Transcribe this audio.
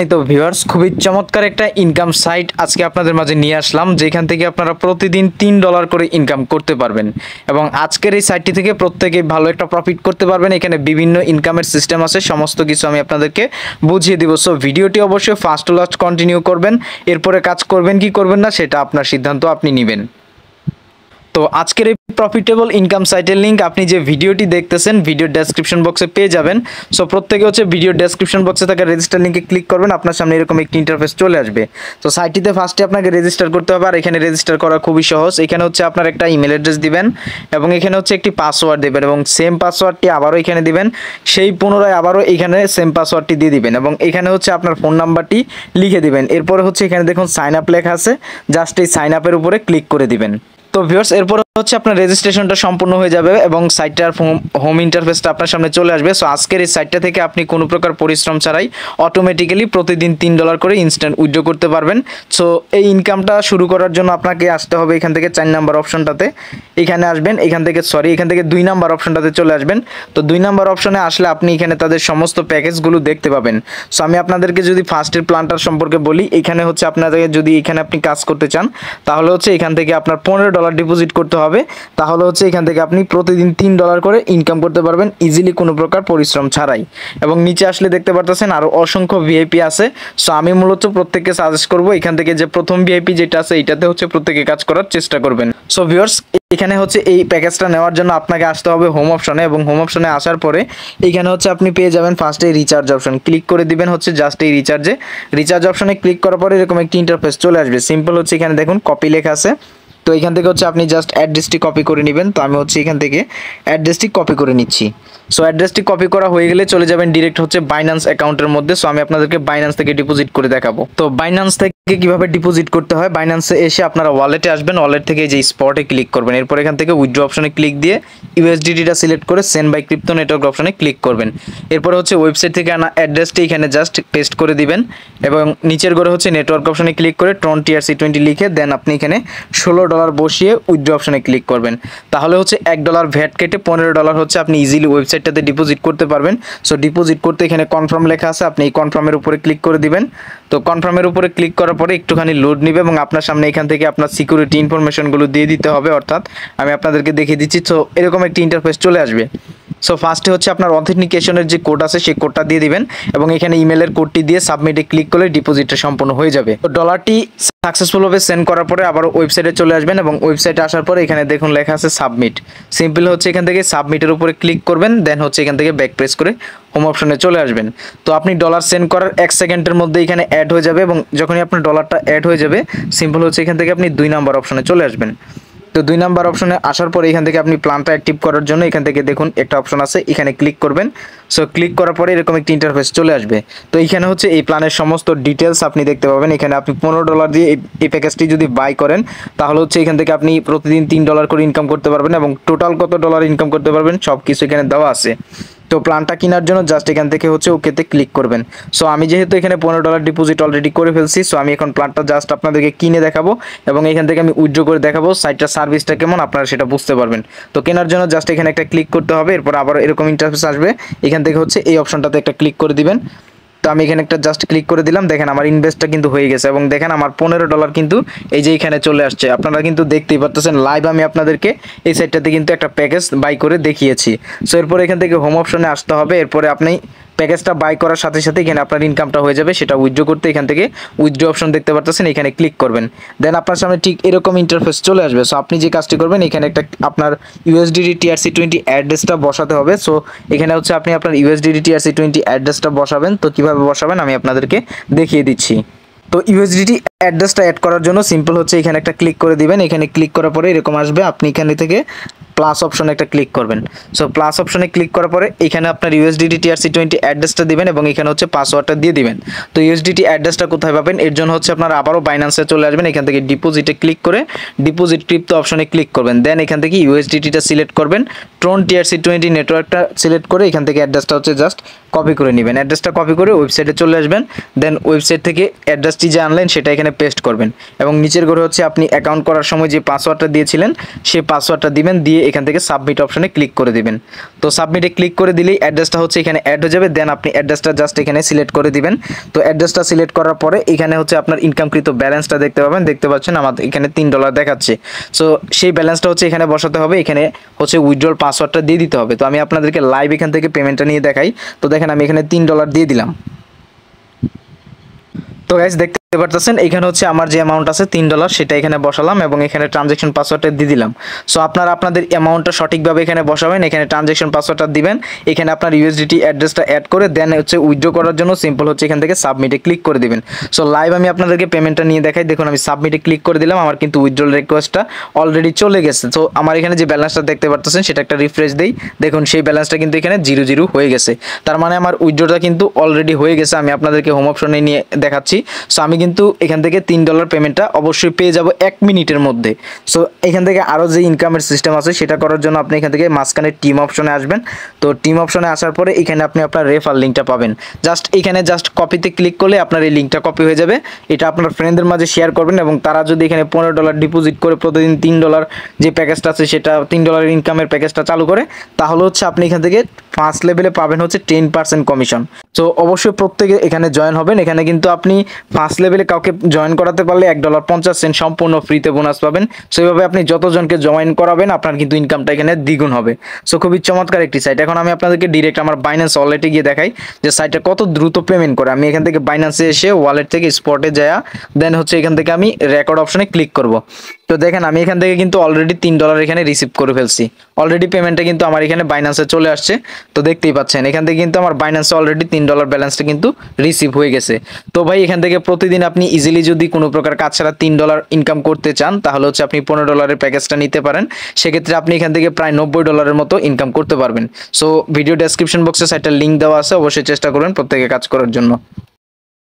এই তো ভিউয়ার্স, খুবই চমৎকার একটা ইনকাম সাইট আজকে আপনাদের মাঝে নিয়ে আসলাম, যেখান থেকে আপনারা প্রতিদিন $3 করে ইনকাম করতে পারবেন। এবং আজকের এই সাইটটি থেকে প্রত্যেকেই ভালো একটা প্রফিট করতে পারবেন। এখানে বিভিন্ন ইনকামের সিস্টেম আছে, সমস্ত কিছু আমি আপনাদেরকে বুঝিয়ে দিব। সো ভিডিওটি অবশ্যই ফার্স্ট টু লাস্ট কন্টিনিউ করবেন। এরপরে কাজ করবেন কি করবেন না সেটা আপনার সিদ্ধান্ত, আপনি নেবেন। তো আজকের এই প্রফিটেবল ইনকাম সাইটের লিঙ্ক আপনি যে ভিডিওটি দেখতেছেন ভিডিও ডেসক্রিপশন বক্সে পেয়ে যাবেন। সো প্রত্যেকে ভিডিও ডেসক্রিপশন বক্সে থাকা রেজিস্টার লিঙ্কে ক্লিক করবেন, আপনার সামনে এরকম একটি ইন্টারফেস চলে আসবে। তো সাইটটিতে ফার্স্টে আপনাকে রেজিস্টার করতে হবে, আর এখানে রেজিস্টার করা খুবই সহজ। এখানে আপনার একটা ইমেল অ্যাড্রেস দিবেন এবং এখানে একটি পাসওয়ার্ড দেবেন এবং সেম পাসওয়ার্ডটি আবারও এখানে দিবেন, সেই পুনরায় আবারও এখানে সেম পাসওয়ার্ডটি দিয়ে দিবেন এবং এখানে আপনার ফোন নাম্বারটি লিখে দিবেন। এরপরে এখানে দেখুন সাইন আপ লেখা আছে, জাস্ট এই সাইন আপের উপরে ক্লিক করে দিবেন। তো ভিউয়ার্স, এরপর আপনার রেজিস্ট্রেশনটা সম্পূর্ণ হয়ে যাবে এবং সাইটটার হোম ইন্টারফেসটা আপনার সামনে চলে আসবে। সো আজকের এই সাইটটা থেকে আপনি কোনো প্রকার পরিশ্রম ছাড়াই অটোমেটিক্যালি প্রতিদিন $3 করে ইনস্ট্যান্ট উইথড্র করতে পারবেন। সো এই ইনকামটা শুরু করার জন্য আপনাকে আসতে হবে এখান থেকে 4 নাম্বার অপশনটাতে, এখানে আসবেন, এখান থেকে 2 নাম্বার অপশনটাতে চলে আসবেন। তো 2 নাম্বার অপশনে আসলে আপনি এখানে তাদের সমস্ত প্যাকেজগুলো দেখতে পাবেন। সো আমি আপনাদেরকে যদি ফার্স্টের প্ল্যানটার সম্পর্কে বলি, এখানে আপনাদের যদি এখানে আপনি কাজ করতে চান তাহলে এখান থেকে আপনার $15 ডিপোজিট করতে হবে। তাহলে এখান থেকে আপনি প্রতিদিন $3 করে ইনকাম করতে পারবেন ইজিলি, কোনো প্রকার পরিশ্রম ছাড়াই। এবং নিচে আসলে দেখতে পারতেছেন আরো অসংখ্য ভিআইপি আছে। সো আমি মূলত প্রত্যেককে সাজেস্ট করব এখান থেকে যে প্রথম ভিআইপি যেটা আছে এটাতে প্রত্যেকে কাজ করার চেষ্টা করবেন। সো ভিউয়ার্স, এখানে এই প্যাকেজটা নেওয়ার জন্য আপনাকে আসতে হবে হোম অপশনে এবং হোম অপশনে আসার পরে এখানে আপনি পেয়ে যাবেন ফার্স্টে রিচার্জ অপশন, ক্লিক করে দিবেন জাস্ট এই রিচার্জ অপশনে ক্লিক করার পরে এরকম একটি ইন্টারফেস চলে আসবে। সিম্পল এখানে দেখুন কপি লেখা আছে। তো এখান থেকে আপনি জাস্ট অ্যাড্রেসটি কপি করে নেবেন। তো আমি এখান থেকে অ্যাড্রেসটি কপি করে নিচ্ছি। সো অ্যাড্রেসটি কপি করা হয়ে গেলে চলে যাবেন ডিরেক্ট বাইন্যান্স অ্যাকাউন্টের মধ্যে। সো আমি আপনাদেরকে বাইন্যান্স থেকে ডিপোজিট করে দেখাবো। তো বাইন্যান্স থেকে কিভাবে ডিপোজিট করতে হয়, বাইন্যান্সে এসে আপনারা ওয়ালেটে আসবেন, ওয়ালেট থেকে যে স্পটে ক্লিক করবেন, এরপর এখান থেকে উইথড্র অপশনে ক্লিক দিয়ে ইউএসডিটিটা সিলেক্ট করে সেন্ড বাই ক্রিপ্টো নেটওয়ার্ক অপশনে ক্লিক করবেন। এরপর ওয়েবসাইট থেকে আনা অ্যাড্রেসটি এখানে জাস্ট পেস্ট করে দিবেন এবং নিচের ঘরে নেটওয়ার্ক অপশনে ক্লিক করে ট্রন TRC20 লিখে দেন আপনি এখানে $16 বসিয়ে উইথড্র অপশনে ক্লিক করবেন। তাহলে $1 ভ্যাট কেটে $15 আপনি ইজিলি ওয়েবসাইটটাতে ডিপোজিট করতে পারবেন। সো ডিপোজিট করতে এখানে কনফার্ম লেখা আছে, আপনি এই কনফার্মের উপরে ক্লিক করে দিবেন। তো কনফার্মের উপরে ক্লিক করার পরে একটুখানি লোড নেবে এবং আপনার সামনে এখান থেকে আপনার সিকিউরিটি ইনফরমেশনগুলো দিয়ে দিতে হবে, অর্থাৎ আমি আপনাদেরকে দেখিয়ে দিচ্ছি। তো এরকম একটি ইন্টারফেস চলে আসবে। সো ফার্স্টে আপনার অথেন্টিকেশনের যে কোড আছে সেই কোডটা দিয়ে দিবেন এবং এখানে ইমেলের কোডটি দিয়ে সাবমিটে ক্লিক করলে ডিপোজিটটা সম্পূর্ণ হয়ে যাবে। তো ডলারটি সাকসেসফুলভাবে সেন্ড করার পরে আবার ওয়েবসাইটে চলে আসবেন এবং ওয়েবসাইটে আসার পরে এখানে দেখুন লেখা আছে সাবমিট। সিম্পল এখান থেকে সাবমিটের উপরে ক্লিক করবেন, দেন এখান থেকে ব্যাক প্রেস করে হোম অপশনে চলে আসবেন। তো আপনি ডলার সেন্ড করার 1 সেকেন্ডের মধ্যে এখানে অ্যাড হয়ে যাবে এবং যখনই আপনার ডলারটা অ্যাড হয়ে যাবে সিম্পল এখান থেকে আপনি 2 নাম্বার অপশনে চলে আসবেন। তো 2 নাম্বার অপশনে আসার পরে এখান থেকে আপনি প্ল্যানটা অ্যাক্টিভ করার জন্য এখান থেকে দেখুন একটা অপশন আছে, এখানে ক্লিক করবেন। সো ক্লিক করার পরে এরকম একটি ইন্টারফেস চলে আসবে। তো এখানে এই প্ল্যানের সমস্ত ডিটেলস আপনি দেখতে পাবেন। এখানে আপনি $15 দিয়ে এই প্যাকেজটি যদি বাই করেন তাহলে এখান থেকে আপনি প্রতিদিন $3 করে ইনকাম করতে পারবেন এবং টোটাল কত ডলার ইনকাম করতে পারবেন সব কিছু এখানে দেওয়া আছে। তো প্ল্যানটা কেনার জন্য জাস্ট এখান থেকে ওকেতে ক্লিক করবেন। সো আমি যেহেতু এখানে $15 ডিপোজিট অলরেডি করে ফেলছি, সো আমি এখন প্ল্যানটা জাস্ট আপনাদেরকে কিনে দেখাবো এবং এখান থেকে আমি উইথড্র করে দেখাবো সাইটটার সার্ভিসটা কেমন আপনারা সেটা বুঝতে পারবেন। তো কেনার জন্য জাস্ট এখানে একটা ক্লিক করতে হবে, এরপর আবার এরকম ইন্টারফেস আসবে। এখান থেকে এই অপশনটাতে একটা ক্লিক করে দিবেন। তো আমি এখানে একটা জাস্ট ক্লিক করে দিলাম, দেখেন আমার ইনভেস্টটা কিন্তু হয়ে গেছে এবং দেখেন আমার $15 কিন্তু এই যে এখানে চলে আসছে। আপনারা কিন্তু দেখতেই পাচ্ছেন লাইভ আমি আপনাদেরকে এই সাইটটাতে কিন্তু একটা প্যাকেজ বাই করে দেখিয়েছি। সো এরপর এখান থেকে হোম অপশনে আসতে হবে, এরপরে আপনি প্যাকেজটা বাই করার সাথে সাথে এখানে আপনার ইনকামটা হয়ে যাবে। সেটা উইথড্র করতে এখান থেকে উইথড্র অপশন দেখতে পাচ্ছেন, এখানে ক্লিক করবেন, দেন আপনার সামনে ঠিক এরকম ইন্টারফেস চলে আসবে। সো আপনি যে কাজটি করবেন এখানে একটা আপনার USDT TRC20 অ্যাড্রেসটা বসাতে হবে। সো এখানে আপনি আপনার USDT TRC20 অ্যাড্রেসটা বসাবেন। তো কিভাবে বসাবেন আমি আপনাদেরকে দেখিয়ে দিচ্ছি। তো USDT অ্যাড্রেসটা অ্যাড করার জন্য সিম্পল এখানে একটা ক্লিক করে দিবেন। এখানে ক্লিক করার পরে এরকম আসবে, আপনি এখানে থেকে প্লাস অপশনে একটা ক্লিক করবেন। সো প্লাস অপশনে ক্লিক করার পরে এখানে আপনার USDT TRC20 অ্যাড্রেসটা দিবেন এবং এখানে পাসওয়ার্ডটা দিয়ে দিবেন। তো USDT অ্যাড্রেসটা কোথায় পাবেন, এর জন্য আপনারা আবারও বাইন্যান্সে চলে আসবেন। এখান থেকে ডিপোজিটে ক্লিক করে ডিপোজিট ক্রিপ্টো অপশনে ক্লিক করবেন, দেন এখান থেকে USDTটা সিলেক্ট করবেন, ট্রন TRC20 নেটওয়ার্কটা সিলেক্ট করে এখান থেকে অ্যাড্রেসটা জাস্ট কপি করে নেবেন। অ্যাড্রেসটা কপি করে ওয়েবসাইটে চলে আসবেন, দেন ওয়েবসাইট থেকে অ্যাড্রেসটি যে আনলেন সেটা এখানে এখানে পেস্ট করবেন এবং নিচের ঘরে হচ্ছে আপনি অ্যাকাউন্ট করার সময় যে পাসওয়ার্ডটা দিয়েছিলেন সেই পাসওয়ার্ডটা দিবেন, দিয়ে এখান থেকে সাবমিট অপশনে ক্লিক করে দিবেন। তো সাবমিটে ক্লিক করে দিলেই অ্যাড্রেসটা হচ্ছে এখানে অ্যাড হয়ে যাবে। দেন আপনি অ্যাড্রেসটা জাস্ট এখানে সিলেক্ট করে দিবেন। তো অ্যাড্রেসটা সিলেক্ট করার পরে এখানে হচ্ছে আপনার ইনকামকৃত ব্যালেন্সটা দেখতে পাবেন, দেখতে পাচ্ছেন আমাদের এখানে $3 দেখাচ্ছে। সো সেই ব্যালেন্সটা হচ্ছে এখানে বসাতে হবে, এখানে হচ্ছে উইথড্রল পাসওয়ার্ডটা দিয়ে দিতে হবে। তো আমি আপনাদেরকে লাইভ এখান থেকে পেমেন্টটা নিয়ে দেখাই। তো দেখেন আমি এখানে $3 দিয়ে দিলাম। তো গাইস দেখতে পারতেছেন এখানে হচ্ছে আমার যে অ্যামাউন্ট আছে $3 সেটা এখানে বসালাম এবং এখানে ট্রানজ্যাকশন পাসওয়ার্ডটা দিয়ে দিলাম। সো আপনারা আপনাদের অ্যামাউন্টটা সঠিকভাবে এখানে বসাবেন, এখানে ট্রানজ্যাকশন পাসওয়ার্ডটা দিবেন, এখানে আপনার ইউএসডিটি অ্যাড্রেসটা অ্যাড করে দেন হচ্ছে উইথড্র করার জন্য সিম্পল হচ্ছে এখান থেকে সাবমিটে ক্লিক করে দিবেন। সো লাইভ আমি আপনাদেরকে পেমেন্টটা নিয়ে দেখাই। দেখুন আমি সাবমিটে ক্লিক করে দিলাম, আমার কিন্তু উইথড্রল রিকোয়েস্টটা অলরেডি চলে গেছে। তো আমার এখানে যে ব্যালেন্সটা দেখতে পারতেছেন সেটা একটা রিফ্রেশ দেই, দেখুন সেই ব্যালেন্সটা কিন্তু এখানে 0 হয়ে গেছে। তার মানে আমার উইথড্রটা কিন্তু অলরেডি হয়ে গেছে। আমি আপনাদেরকে হোম অপশনে নিয়ে দেখাচ্ছি। সো আমি কিন্তু এখান থেকে $3 পেমেন্টটা অবশ্যই পেয়ে যাব 1 মিনিটের মধ্যে। সো এখান থেকে আরও যে ইনকামের সিস্টেম আছে সেটা করার জন্য আপনি এখান থেকে মাঝখানে টিম অপশনে আসবেন। তো টিম অপশনে আসার পরে এখানে আপনি আপনার রেফার লিঙ্কটা পাবেন, জাস্ট এখানে জাস্ট কপিতে ক্লিক করলে আপনার এই লিঙ্কটা কপি হয়ে যাবে। এটা আপনার ফ্রেন্ডদের মাঝে শেয়ার করবেন এবং তারা যদি এখানে $15 ডিপোজিট করে প্রতিদিন $3 যে প্যাকেজটা আছে সেটা $3 ইনকামের প্যাকেজটা চালু করে, তাহলে হচ্ছে আপনি এখান থেকে ফার্স্ট লেভেলে পাবেন হচ্ছে 10% কমিশন। সো অবশ্যই প্রত্যেকে এখানে জয়েন হবেন। এখানে কিন্তু আপনি ফার্স্ট লেভেলে কাউকে জয়েন করাতে পারলে $1.50 সম্পূর্ণ ফ্রিতে বোনাস পাবেন। সো এইভাবে আপনি যতজনকে জয়েন করাবেন আপনার কিন্তু ইনকামটা এখানে দ্বিগুণ হবে। সো খুবই চমৎকার একটি সাইট। এখন আমি আপনাদেরকে ডিরেক্ট আমার বাইন্যান্স ওয়ালেটে গিয়ে দেখাই যে সাইটটা কত দ্রুত পেমেন্ট করে। আমি এখান থেকে বাইন্যান্সে এসে ওয়ালেট থেকে স্পটে যাওয়া দেন হচ্ছে এখান থেকে আমি রেকর্ড অপশনে ক্লিক করব। তো দেখেন আমি এখান থেকে কিন্তু অলরেডি $3 এখানে রিসিভ করে ফেলছি। অলরেডি পেমেন্টটা কিন্তু আমার এখানে বাইন্যান্সে চলে আসছে। তো দেখতেই পাচ্ছেন এখান থেকে কিন্তু আমার বাইন্যান্সে অলরেডি $3 ব্যালেন্সটা কিন্তু রিসিভ হয়ে গেছে। তো ভাই এখান থেকে প্রতিদিন আপনি ইজিলি যদি কোনো প্রকার কাজ ছাড়া $3 ইনকাম করতে চান তাহলে হচ্ছে আপনি $15 প্যাকেজটা নিতে পারেন। সেক্ষেত্রে আপনি এখান থেকে প্রায় $90 মতো ইনকাম করতে পারবেন। সো ভিডিও ডেসক্রিপশন বক্সে সাইটের লিঙ্ক দেওয়া আছে, অবশ্যই চেষ্টা করবেন প্রত্যেকে কাজ করার জন্য।